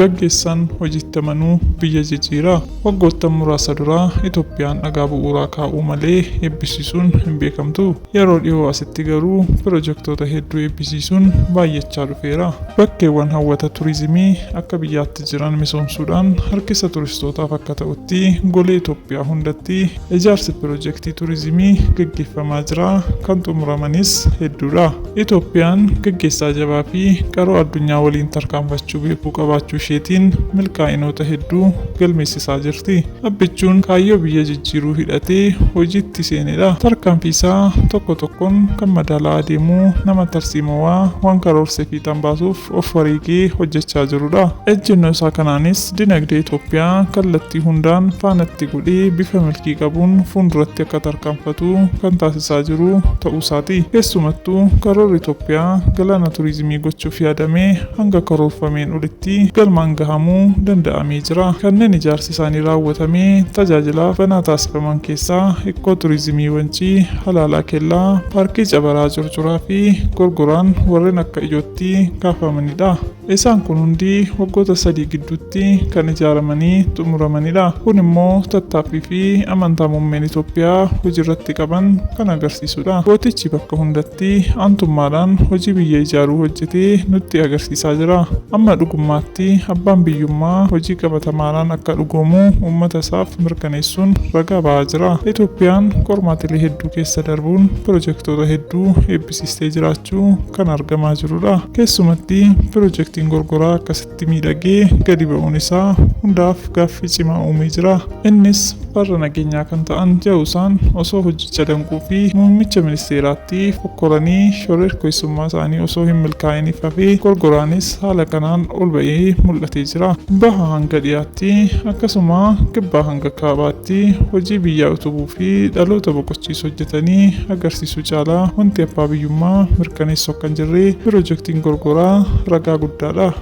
Gaggeessaan hojiitti amanuu biyya jijjiira. Waggoottan muraasa dura Itoophiyaan dhagaa bu'uuraa kaa'uu malee eebbisiisuun hin beekamtu. Yeroo dhiyoo asitti garuu pirojektoota hedduu eebbisiisuun baay'achaa dhufeera. Bakkeewwan hawwata turizimii akka biyyaatti jiran misoomsuudhaan harkisa turistootaaf akka ta'utti golee Itoophiyaa hundatti ijaarsi pirojektii turizimii gaggeeffamaa jira. Kan xumuramanis hedduudha. Itoophiyaan gaggeessaa jabaa fi qaroo addunyaa waliin tarkaanfachuu beekuu qabaachuu isheetiin milkaa'inoota hedduu galmeessisaa jirti. Abbichuun kaayyoo biyya jijjiiruu hidhatee hojiitti seenedha. Tarkaanfii isaa tokko tokkoon kan madaalaa adeemuu nama tarsiimawaa waan karoorsee fiixan baasuuf of wareegee hojjechaa jirudha. Ejjennoo isaa kanaanis dinagdee Itoophiyaa kallattii hundaan faanatti godhee bifa milkii qabuun fuulduratti akka tarkaanfatu kan taasisaa jiru ta'uusaati. Keessumattuu karoorri Itoophiyaa galaana turizimii gochuuf yaadamee hanga karoorfameen olitti galmaan gahamuu danda'amee jira. Kanneen ijaarsi isaanii raawwatamee tajaajilaaf banaa taasifaman keessaa ikkoo turizimii Wancii, Halaalaa Kellaa, paarkii Cabaraa Curcuraa fi Gorgoraan warreen akka ijootti kaafamanidha. Isaan kun hundi waggoota 3 gidduutti kan ijaaramanii xumuramanidha. Kun immoo tattaaffii fi amantaa muummeen Itoophiyaa hojiirratti qaban kan agarsiisudha. Gootichi bakka hundatti aantummaadhaan hojii biyya ijaaruu hojjetee nutti agarsiisaa jira. Amma dhugummaatti abbaan biyyummaa hojii qabatamaadhaan akka dhugoomu uummata isaaf mirkaneessuun ragaa ba'aa jira. Itoophiyaan qormaatilee hedduu keessa darbuun pirojektoota hedduu eebbisiistee jiraachuu kan argamaa jirudha. Keessumatti pirojektiin Gorgoraa akkasitti miidhagee gadi ba'uun isaa hundaaf gaaffii cimaa uumee jira. Innis farra nageenyaa kan ta'an Jawusaan osoo hojicha danquu fi muummicha ministeeraatti fokkoranii shororkeessummaa isaanii osoo hin milkaa'iniif hafee Gorgoraanis haala kanaan ol ba'ee mul'atee jira. Baha hanga dhiyaatti akkasuma kibbaa hanga kaabaatti hojii biyyaa utubuu fi dhaloota boqochiisu hojjetanii agarsiisuu caalaa wanti abbaa biyyummaa mirkaneessu akka hin jirre pirojektiin Gorgoraa ragaa guddaadha.